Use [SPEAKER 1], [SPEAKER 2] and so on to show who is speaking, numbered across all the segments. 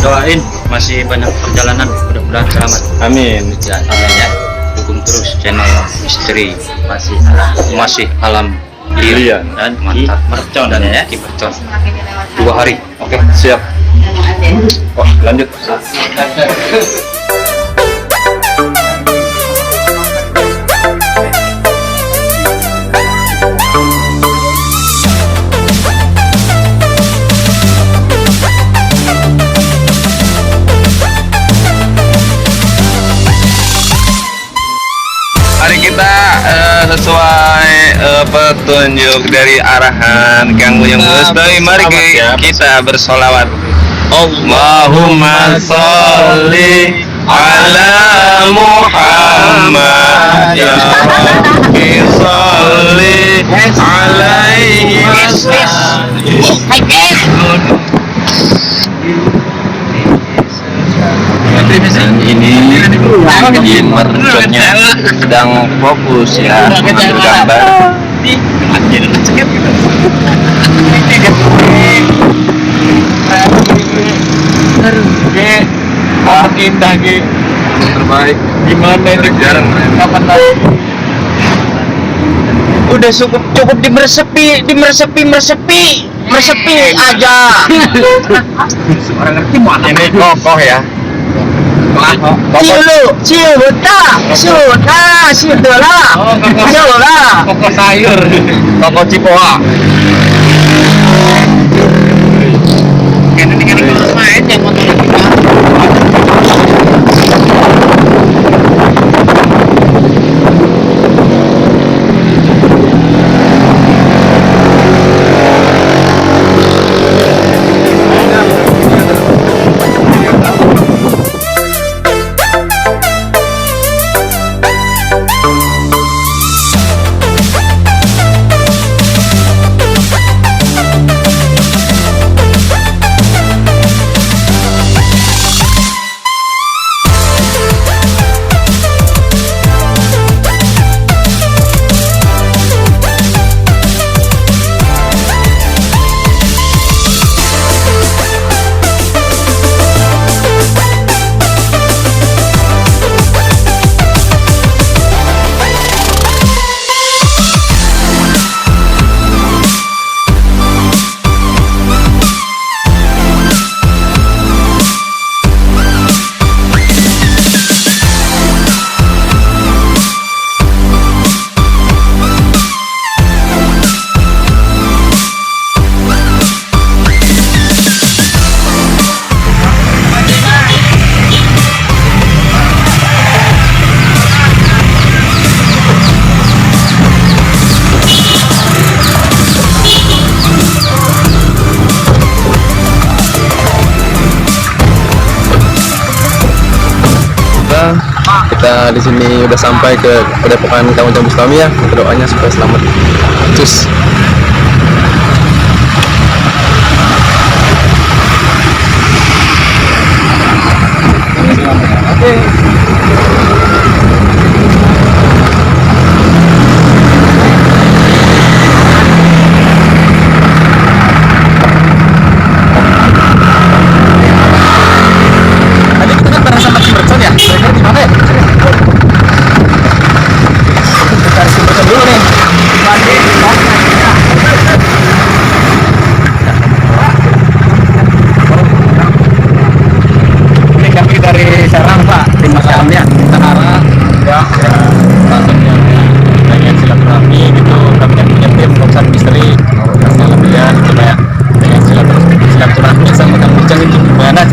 [SPEAKER 1] Doain masih banyak perjalanan, mudah-mudahan selamat.
[SPEAKER 2] Amin.
[SPEAKER 1] Ya, amin ya. Dukung terus channel Misteri masih alam
[SPEAKER 2] Iya.
[SPEAKER 1] dan mantap mercon dan ya mercon 2 hari.
[SPEAKER 2] Oke, siap. Oh, lanjut. Mari kita sesuai petunjuk dari arahan Kang Buyung Mustoy. Mari kita bersolawat. Allahumma sholli ala Muhammad ya Rabbi sholli alaihi dan ini izin mercotnya sedang fokus ya mengambil gambar.
[SPEAKER 3] Indah Ki
[SPEAKER 2] Terbaik.
[SPEAKER 3] gimana ini
[SPEAKER 2] Jarang
[SPEAKER 3] kapan lagi
[SPEAKER 4] Udah cukup meresepi aja.
[SPEAKER 3] orang ngerti mana
[SPEAKER 2] Ini kokoh ya.
[SPEAKER 3] koko sayur
[SPEAKER 2] Kokoh Cipoa.
[SPEAKER 3] kan ini kan kalau main yang motor kita
[SPEAKER 2] Kita di sini udah sampai ke Padepokan Kang Ujang Bustami ya. Doanya supaya selamat. Cus.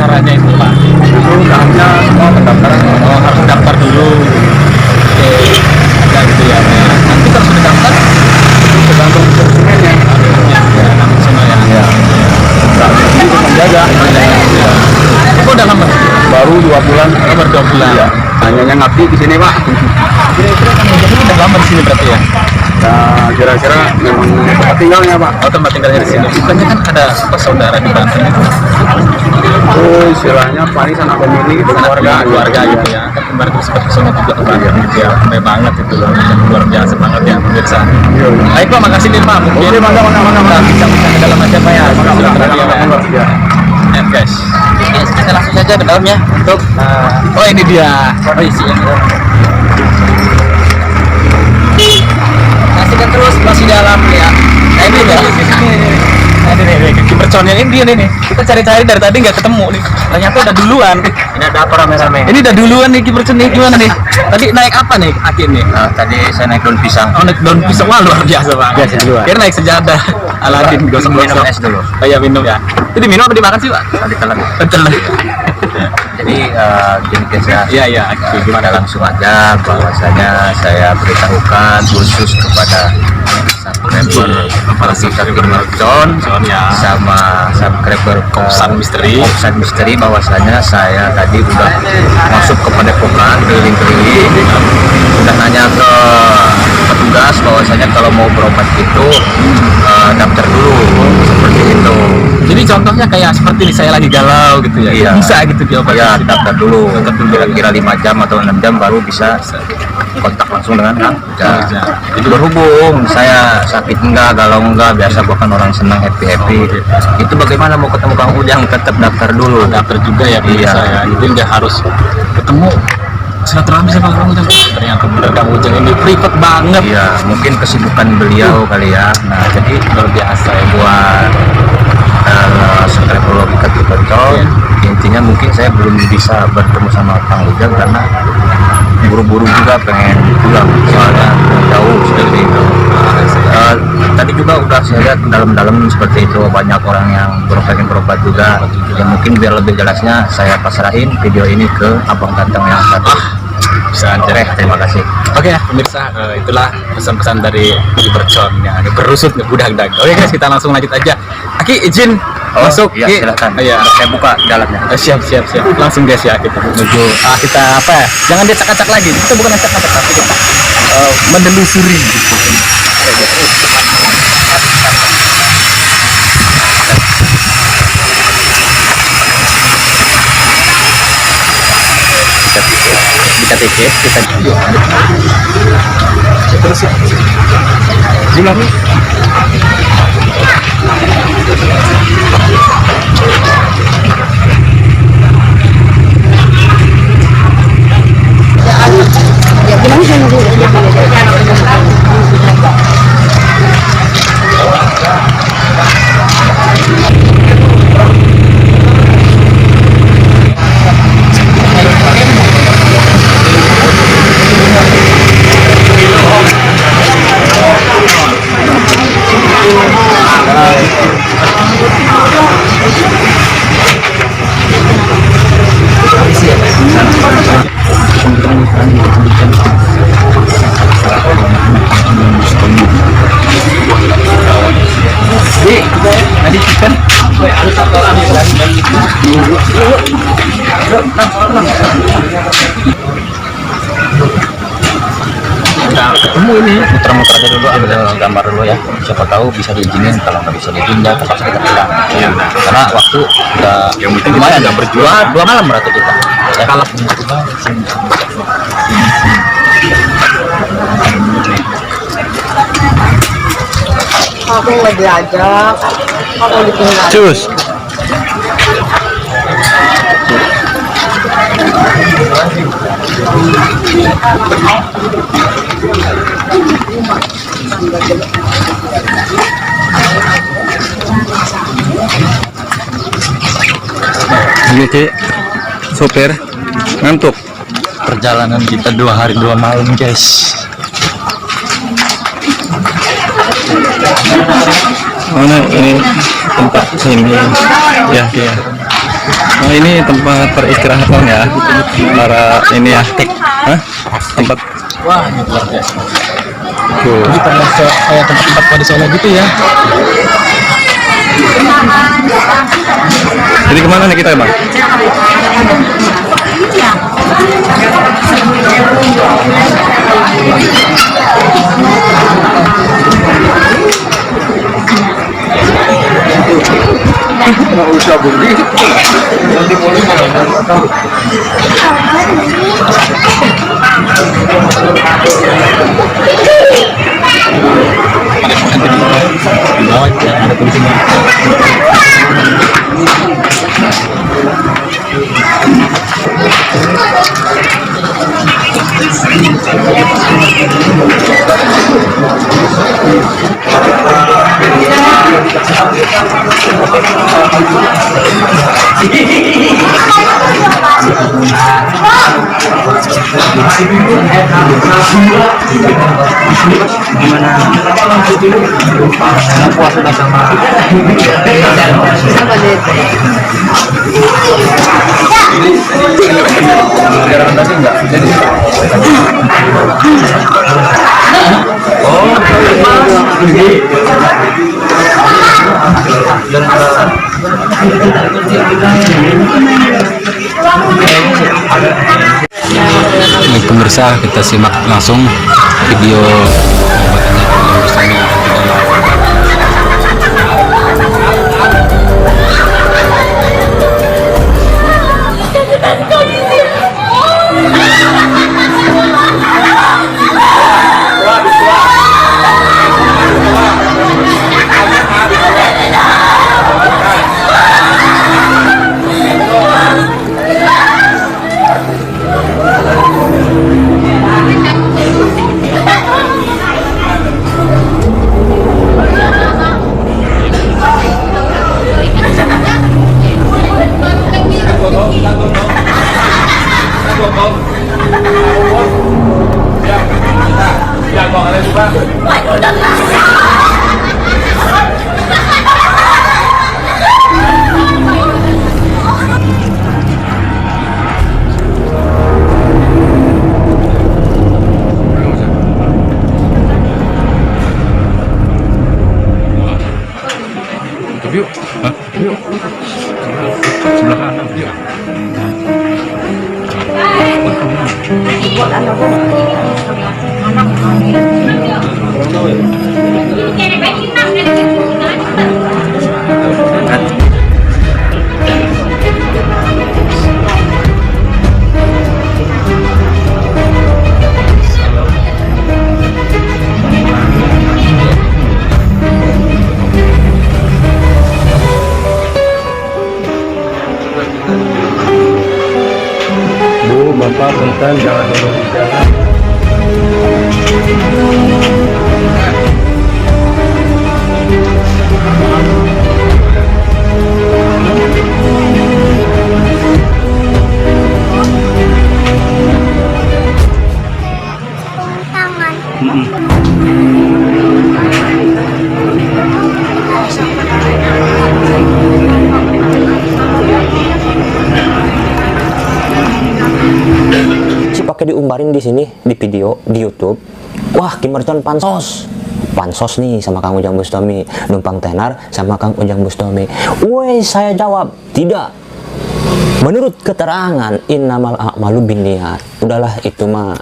[SPEAKER 3] caranya itu Pak? Itu tahapnya semua pendaftaran harus daftar dulu. Oke, ada gitu ya. Nanti kalau sudah daftar itu tergantung konsumennya. Ya, langsung ya. Ya. Itu menjaga. Itu udah lama? Baru 2 bulan. Oh, baru 2 bulan. Ya. Hanya ngabdi di sini Pak. Kira-kira kan udah lama di sini berarti ya? Ya kira-kira memang tempat tinggalnya Pak. Oh, tempat tinggalnya di sini. Bukannya kan ada saudara di Banten itu? Oh, istilahnya panisan atau mini gitu, keluarga gitu ya. Kan kemarin itu sempat kesana juga ke Banten gitu ya. Sampai banget itu loh, luar biasa banget ya pemirsa. Baik Pak, makasih nih Pak. Mungkin kita bisa dalam aja Pak ya. Ya guys. saja ke dalamnya untuk oh ini dia. Oh isinya. Saksikan terus masih dalam ya. Nah ini udah nah ini kaki merconnya ini dia nih. Kita cari-cari dari tadi nggak ketemu nih. Ternyata udah duluan.
[SPEAKER 1] Ini ada apa rame-rame?
[SPEAKER 3] Ini udah duluan nih kipercon nih, gimana nih? Tadi naik apa nih Akin nih?
[SPEAKER 1] Tadi saya naik daun pisang.
[SPEAKER 3] Oh naik daun pisang, wah luar biasa banget.
[SPEAKER 1] Biasa duluan.
[SPEAKER 3] Kira naik sejadah. Aladin gosong-gosong.
[SPEAKER 1] Minum es dulu.
[SPEAKER 3] Oh iya minum ya. Itu diminum apa dimakan sih Pak?
[SPEAKER 1] Tadi telan.
[SPEAKER 3] Telan.
[SPEAKER 1] Jadi gini guys ya.
[SPEAKER 3] Iya iya.
[SPEAKER 1] Gimana langsung aja bahwasanya saya beritahukan khusus kepada subscriber subscriber Mercon
[SPEAKER 3] ya.
[SPEAKER 1] sama subscriber
[SPEAKER 3] Kopsan Misteri
[SPEAKER 1] bahwasanya saya tadi udah masuk ke padepokan keliling-keliling, udah nanya ke petugas bahwasanya kalau mau berobat itu daftar dulu seperti itu.
[SPEAKER 3] Jadi contohnya kayak seperti ini, saya lagi galau gitu ya.
[SPEAKER 1] Iya.
[SPEAKER 3] Bisa gitu diobatin.
[SPEAKER 1] Ya daftar dulu kira-kira 5 jam atau 6 jam baru bisa kontak langsung dengan Kang Ujang. Jadi berhubung saya sakit enggak, galau enggak, biasa gua kan orang senang happy. Itu bagaimana mau ketemu Kang Ujang, tetap daftar dulu.
[SPEAKER 3] Daftar juga ya
[SPEAKER 1] Iya.
[SPEAKER 3] saya. Jadi nggak harus ketemu silaturahmi sama Kang Ujang. Ternyata bener Kang Ujang ini private banget.
[SPEAKER 1] Iya, mungkin kesibukan beliau kali ya. Nah, jadi
[SPEAKER 3] Luar biasa ya.
[SPEAKER 1] buat subscriber logika Mercon, intinya mungkin saya belum bisa bertemu sama Kang Ujang karena buru-buru juga pengen pulang soalnya jauh seperti itu. Tadi juga udah saya lihat dalam-dalam seperti itu, banyak orang yang pengen berobat juga. Ya mungkin biar lebih jelasnya saya pasrahin video ini ke Abang Ganteng yang satu.
[SPEAKER 3] Bisa aja.
[SPEAKER 1] Terima kasih.
[SPEAKER 3] Oke ya pemirsa, itulah pesan-pesan dari Mercon yang berusut ngebudak-dak. Oke guys, kita langsung lanjut aja. Aki izin masuk.
[SPEAKER 1] Iya,
[SPEAKER 3] Ki.
[SPEAKER 1] silakan.
[SPEAKER 3] Iya.
[SPEAKER 1] Saya buka dalamnya.
[SPEAKER 3] Siap. Langsung guys ya kita menuju. Kita apa ya? Jangan diacak-acak lagi. Kita bukan acak-acak tapi kita menelusuri gitu. Kita tiket, kita terus ya. Bulan. Tadi chicken udah ketemu ini, muter-muter aja dulu, ambil gambar dulu ya, siapa tahu bisa diizinin. Kalau nggak bisa diizinin ya terpaksa kita pulang ya, karena waktu udah lumayan udah berjuang 2 malam berarti kita ya kalap.
[SPEAKER 4] Aku nggak diajak, aku ditinggal.
[SPEAKER 3] Cus. Ini Ci, sopir ngantuk. Perjalanan kita 2 hari 2 malam guys. Mana ini tempat ini ya. Oh ini tempat peristirahatan ya para ini ya. Hah? Tempat. Wah ini luar biasa. Ini kayak tempat-tempat pada Solo gitu ya. Jadi kemana nih kita Bang? Nggak usah beli. Nanti boleh ada tulisannya.
[SPEAKER 1] puas sudah sama
[SPEAKER 4] Apa deh?
[SPEAKER 1] sekarang tadi enggak jadi
[SPEAKER 3] Baik pemirsa, kita simak langsung video pengobatannya yuk. Hah? Yuk. Sebelah kanan. Yuk.
[SPEAKER 1] Bu, Bapak, punten jangan dulu di jalan.
[SPEAKER 5] Pakai diumbarin di sini di video di YouTube. Wah, Kimerton pansos. Pansos nih sama Kang Ujang Bustami, numpang tenar sama Kang Ujang Bustami. Woi, saya jawab, tidak. Menurut keterangan innamal a'malu binniyat. Udahlah itu mah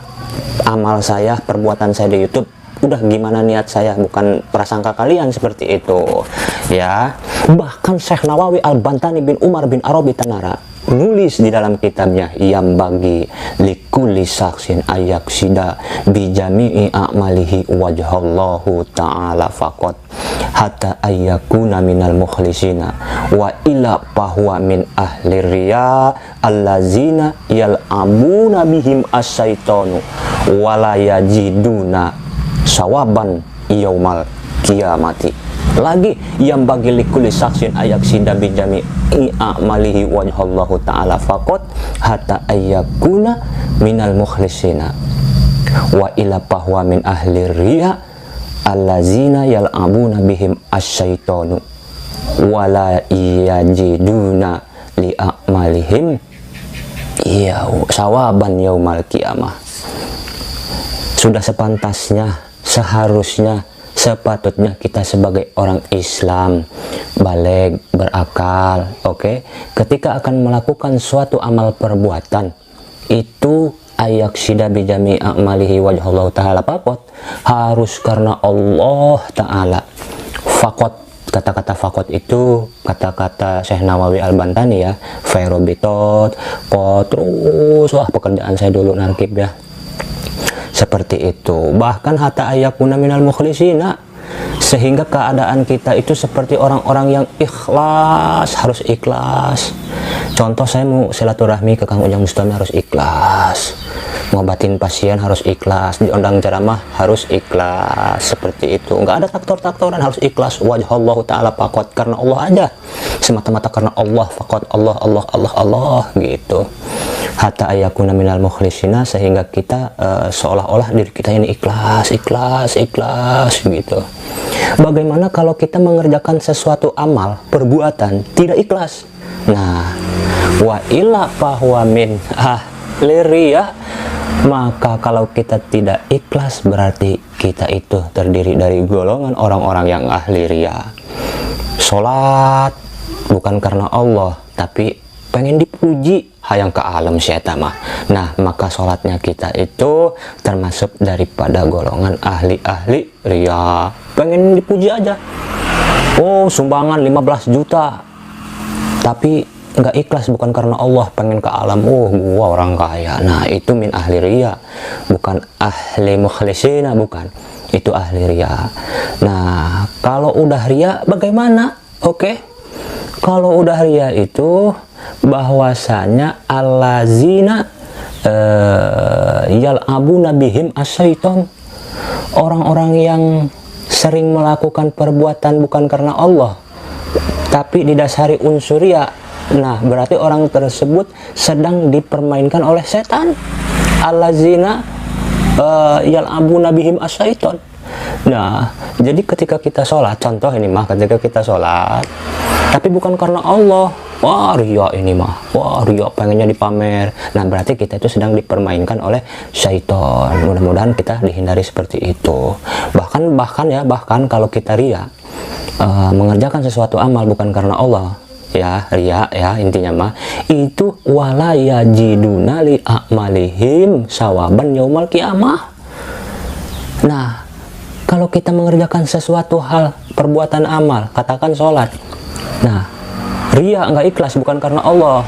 [SPEAKER 5] amal saya, perbuatan saya di YouTube. Udah gimana niat saya, bukan prasangka kalian seperti itu. Ya. Bahkan Syekh Nawawi Al-Bantani bin Umar bin Arabi Tanara nulis di dalam kitabnya yang bagi likulli saksin ayaksida bijami'i a'malihi wajhallahu ta'ala faqat hatta ayyakuna minal mukhlisina wa ila bahwa min ahli riya allazina yal'amuna bihim asyaitonu wala yajiduna sawaban yaumal kiamati. Lagi yang bagi likulli saksin ayaksida bijami a'malihi wajhallahu ta'ala faqat hatta ayyakuna minal mukhlisina wa ila bahwa min ahli riya allazina yal'abuna bihim asyaitonu wala yajiduna li a'malihim sawaban yaumal qiyamah. Sudah sepantasnya, seharusnya, sepatutnya kita sebagai orang Islam balik, berakal, oke? Ketika akan melakukan suatu amal perbuatan itu ayaksida bijami a'malihi wajhallahu ta'ala faqat, harus karena Allah Ta'ala. Faqat, kata-kata faqat itu kata-kata Syekh Nawawi Al-Bantani ya, fairobitot kok terus, wah pekerjaan saya dulu narkib ya, seperti itu. Bahkan hatta ayakuna minal mukhlisina, sehingga keadaan kita itu seperti orang-orang yang ikhlas, harus ikhlas. Contoh saya mau silaturahmi ke Kang Ujang Bustami harus ikhlas. ngobatin pasien harus ikhlas, diundang ceramah harus ikhlas, seperti itu. Nggak ada taktor-taktoran, harus ikhlas. Wajah Allah Ta'ala fakot, karena Allah aja, semata-mata karena Allah fakot, Allah gitu. Hatta ayakuna minal mukhlisina, sehingga kita seolah-olah diri kita ini ikhlas gitu. Bagaimana kalau kita mengerjakan sesuatu amal, perbuatan tidak ikhlas? Nah, wa illa fahuwa min liria, maka kalau kita tidak ikhlas berarti kita itu terdiri dari golongan orang-orang yang ahli ria. Sholat bukan karena Allah, tapi pengen dipuji, hayang ke alam syaitan mah. Nah, maka sholatnya kita itu termasuk daripada golongan ahli ria, pengen dipuji aja. Oh, sumbangan 15 juta, tapi nggak ikhlas, bukan karena Allah, pengen ke alam. Oh, gua orang kaya. Nah, itu min ahli ria, bukan ahli mukhlisina, bukan. Itu ahli ria. Nah, kalau udah ria bagaimana? Oke. Kalau udah ria itu bahwasanya allazina yal'abuna bihim asyaiton, orang-orang yang sering melakukan perbuatan bukan karena Allah tapi didasari unsur ria. Nah, berarti orang tersebut sedang dipermainkan oleh setan. Allazina yal'abuna bihim asyaiton. Nah, jadi ketika kita sholat, contoh ini mah, ketika kita sholat tapi bukan karena Allah, wah ria ini mah, wah ria pengennya dipamer. Nah, berarti kita itu sedang dipermainkan oleh syaitan. Mudah-mudahan kita dihindari seperti itu. Bahkan kalau kita ria, mengerjakan sesuatu amal bukan karena Allah, ya ria ya, intinya mah itu wala yajiduna li a'malihim sawaban yaumal qiyamah. Nah, kalau kita mengerjakan sesuatu hal perbuatan amal, katakan sholat, nah ria nggak ikhlas bukan karena Allah,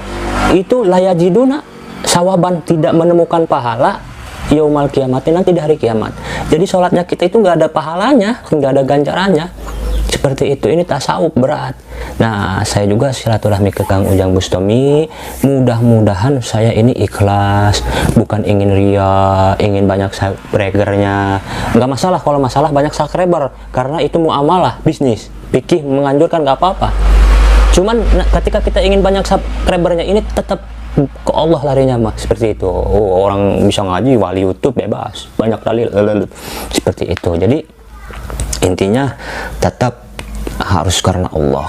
[SPEAKER 5] itu layajiduna sawaban, tidak menemukan pahala yaumal kiamat, nanti di hari kiamat. Jadi sholatnya kita itu nggak ada pahalanya, nggak ada ganjarannya. Seperti itu, ini tasawuf berat. Nah, saya juga silaturahmi ke Kang Ujang Bustami, mudah-mudahan saya ini ikhlas, bukan ingin ria, ingin banyak subscribernya. Nggak masalah kalau masalah banyak subscriber, karena itu muamalah, bisnis. Fikih menganjurkan nggak apa-apa. Cuman ketika kita ingin banyak subscribernya, ini tetap ke Allah larinya mah, seperti itu. Oh, orang bisa ngaji, wali YouTube bebas, banyak dalil, seperti itu. Jadi intinya tetap harus karena Allah.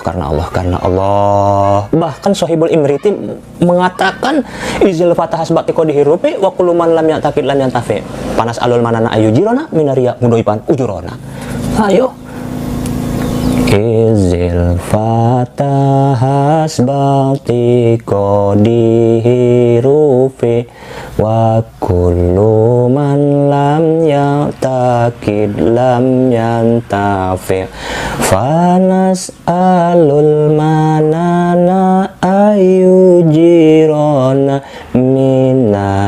[SPEAKER 5] Bahkan Sohibul Imriti mengatakan izil fatahas batiko dihirupi wa kullu man lam ya'taqid lan yantafi. Panas alul manana ayu jirona minaria mudoipan ujurona. Ayo. Izil fatahas batiko dihirupi wa kullu man lam ya'taqid lam yantafi. Fanas alul manana ayu jirona minaria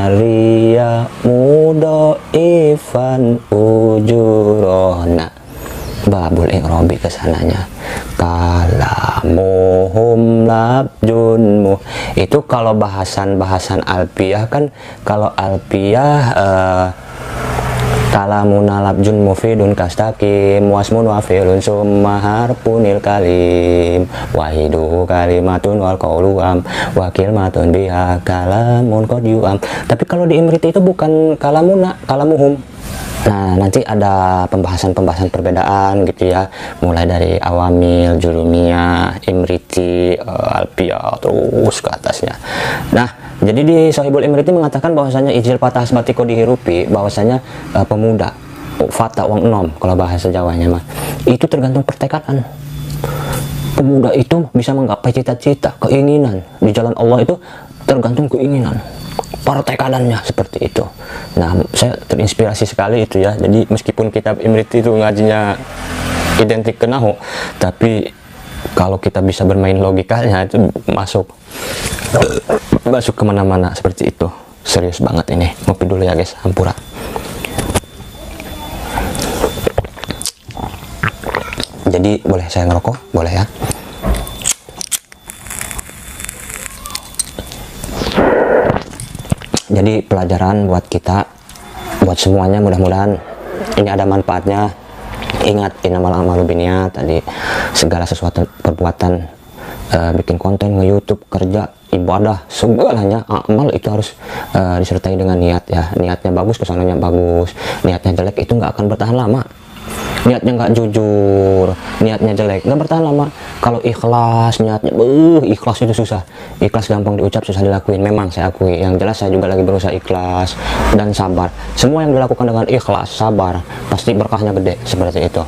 [SPEAKER 5] mudo ifan ujurona. Babul Iqrobi kesananya kalamuhum labjunmu. Itu kalau bahasan alpiyah kan, kalau alpiyah kalamuna labjun mufidun kastakim wasmun wafilun summa harpunil kalim wahidu kalimatun wal qawluam wakil matun biha kalamun qad yu'am. Tapi kalau di Imriti itu bukan kalamuna, kalamuhum. Nah, nanti ada pembahasan perbedaan gitu ya, mulai dari awamil, jurumiyah, Imriti, alpiyah, terus ke atasnya. Nah, jadi di Sohibul Imriti mengatakan bahwasanya ijil patah batiko dihirupi, bahwasanya pemuda, fata wong enom kalau bahasa Jawanya mah, itu tergantung pertekadan. Pemuda itu bisa menggapai cita-cita, keinginan di jalan Allah itu tergantung keinginan, pertekadannya seperti itu. Nah, saya terinspirasi sekali itu ya. Jadi meskipun kitab Imriti itu ngajinya identik ke nahu, tapi kalau kita bisa bermain logikanya itu masuk kemana-mana seperti itu. Serius banget ini. Ngopi dulu ya guys, hampura. Jadi boleh saya ngerokok? Boleh ya. Jadi pelajaran buat kita, buat semuanya, mudah-mudahan ini ada manfaatnya. Ingat, innamal a'malu binniyat, tadi segala sesuatu perbuatan, bikin konten, nge-YouTube, kerja, ibadah, segalanya amal itu harus disertai dengan niat ya. Niatnya bagus, kesananya bagus. Niatnya jelek itu nggak akan bertahan lama. Niatnya nggak jujur, niatnya jelek, nggak bertahan lama. Kalau ikhlas niatnya, ikhlas itu susah. Ikhlas gampang diucap, susah dilakuin. Memang saya akui. Yang jelas saya juga lagi berusaha ikhlas dan sabar. Semua yang dilakukan dengan ikhlas, sabar, pasti berkahnya gede seperti itu.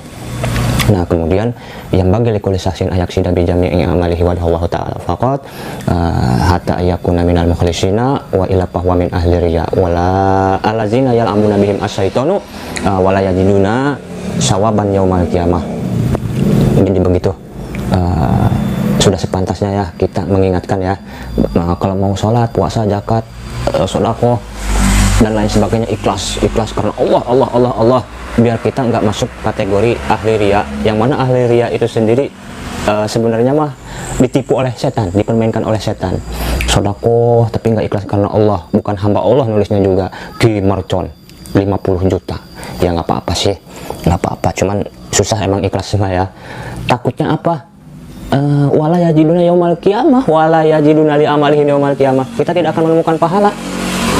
[SPEAKER 5] Nah, kemudian yang bagi likulli syaksin ayaksida bi jami'i amalihi wa Allah taala faqat hatta yakuna minal mukhlisina wa ila fahwa min ahli riya wala allazina yal'amuna bihim asyaitanu wala yajiduna sawaban yaumal qiyamah. Jadi begitu. Sudah sepantasnya ya kita mengingatkan ya, kalau mau sholat, puasa, zakat, sedekah dan lain sebagainya, ikhlas karena Allah, biar kita nggak masuk kategori ahli riya, yang mana ahli riya itu sendiri sebenarnya mah ditipu oleh setan, dipermainkan oleh setan. Sedekah tapi nggak ikhlas karena Allah, bukan hamba Allah nulisnya juga, di mercon 50 juta. Ya nggak apa-apa sih, nggak apa-apa, cuman susah emang ikhlas semua ya. Takutnya apa? Wala yajiduna yaumal qiyamah wala yajiduna li amalihim yaumal qiyamah. Kita tidak akan menemukan pahala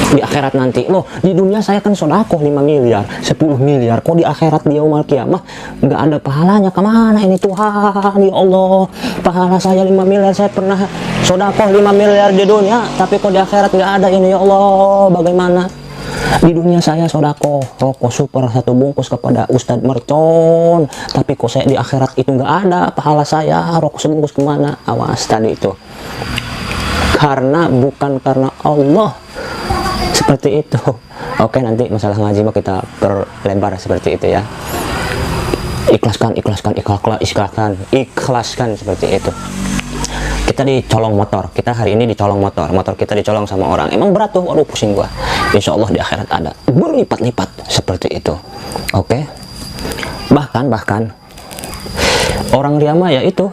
[SPEAKER 5] di akhirat nanti. Loh, di dunia saya kan sedekah 5 miliar, 10 miliar, kok di akhirat di yaumul qiyamah nggak ada pahalanya? Kemana ini Tuhan? Ya Allah, pahala saya 5 miliar, saya pernah sedekah 5 miliar di dunia, tapi kok di akhirat nggak ada ini? Ya Allah, bagaimana? Di dunia saya sedekah rokok super 1 bungkus kepada Ustadz Mercon, tapi kok saya di akhirat itu nggak ada pahala saya, rokok sebungkus kemana? Awas tadi itu, karena bukan karena Allah. Seperti itu. Oke, nanti masalah ngaji mah kita perlebar seperti itu ya. Ikhlaskan seperti itu. Kita dicolong motor, kita hari ini dicolong motor kita dicolong sama orang, emang berat tuh, waduh pusing gua. Insya Allah di akhirat ada berlipat-lipat seperti itu. Oke. Bahkan orang riya mah ya itu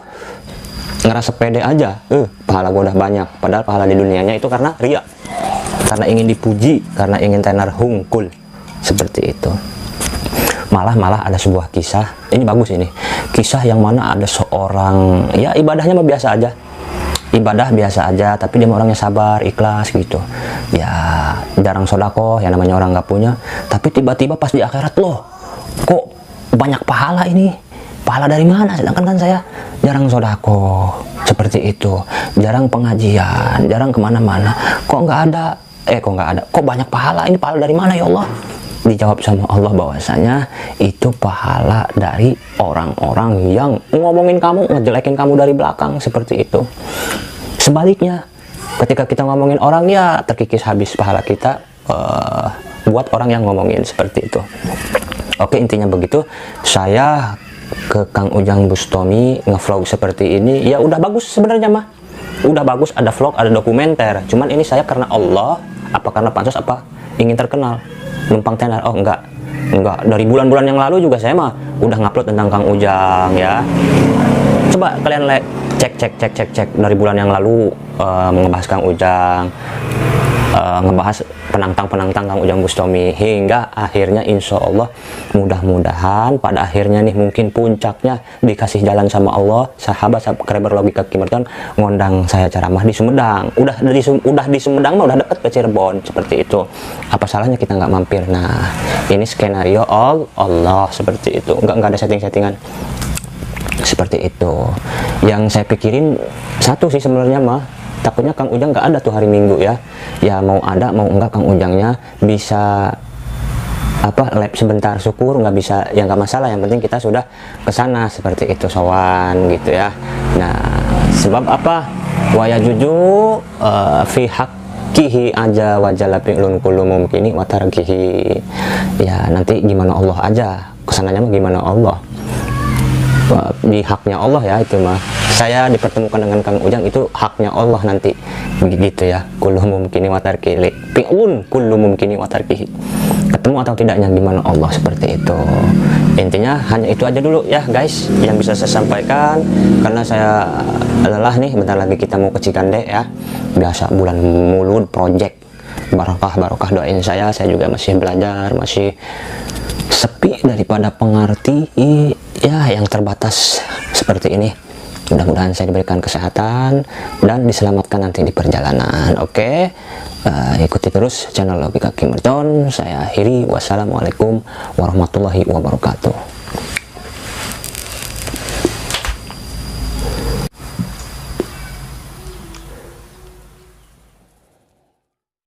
[SPEAKER 5] ngerasa pede aja, pahala gua udah banyak, padahal pahala di dunianya itu karena riya, karena ingin dipuji, karena ingin tenar hungkul seperti itu. Malah ada sebuah kisah, ini bagus ini, kisah yang mana ada seorang, ya ibadahnya mah biasa aja, tapi dia orangnya sabar, ikhlas gitu ya, jarang sedekah, yang namanya orang nggak punya, tapi tiba-tiba pas di akhirat, loh kok banyak pahala ini, pahala dari mana, sedangkan kan saya jarang sedekah seperti itu, jarang pengajian, jarang kemana-mana, kok banyak pahala, ini pahala dari mana ya Allah? Dijawab sama Allah bahwasanya itu pahala dari orang-orang yang ngomongin kamu, ngejelekin kamu dari belakang seperti itu. Sebaliknya, ketika kita ngomongin orang, ya terkikis habis pahala kita buat orang yang ngomongin seperti itu. Oke, intinya begitu. Saya ke Kang Ujang Bustami ngevlog seperti ini, ya udah bagus sebenarnya mah. Udah bagus, ada vlog, ada dokumenter. Cuman ini saya karena Allah, apa karena pansos, apa ingin terkenal, numpang tenar. Oh enggak, dari bulan-bulan yang lalu juga saya mah udah ngupload tentang Kang Ujang ya. Coba kalian cek dari bulan yang lalu, ngebahas Kang Ujang, ngebahas penantang Kang Ujang Bustami, hingga akhirnya insya Allah mudah-mudahan pada akhirnya nih, mungkin puncaknya dikasih jalan sama Allah, sahabat kerabat logika Kimerton ngondang saya ceramah di Sumedang. Udah di Sumedang mah udah deket ke Cirebon seperti itu. Apa salahnya kita nggak mampir? Nah, ini skenario Allah seperti itu, nggak ada settingan seperti itu. Yang saya pikirin satu sih sebenarnya mah, takutnya Kang Ujang nggak ada tuh hari Minggu ya. Ya mau ada mau enggak Kang Ujangnya bisa lab sebentar, syukur, nggak bisa ya nggak masalah, yang penting kita sudah kesana seperti itu, sowan gitu ya. Nah, sebab apa? Waya juju fi haqqihi aja wajalla fi'lun kullu mumkini wa tarkihi. Ya nanti gimana Allah aja, kesananya mah gimana Allah, di haknya Allah ya itu mah. Saya dipertemukan dengan Kang Ujang itu haknya Allah nanti begitu ya. Kullu mumkini wa tarkihi fi'lun kullu mumkini wa tarkihi. Ketemu atau tidaknya gimana Allah, seperti itu. Intinya hanya itu aja dulu ya guys yang bisa saya sampaikan, karena saya lelah nih, bentar lagi kita mau ke Cikande ya. Biasa bulan mulut project barokah doain saya juga masih belajar, masih sepi daripada pengerti ya yang terbatas seperti ini. Mudah-mudahan saya diberikan kesehatan dan diselamatkan nanti di perjalanan. Oke, ikuti terus channel Logika Kim Mercon. Saya akhiri, wassalamualaikum warahmatullahi wabarakatuh.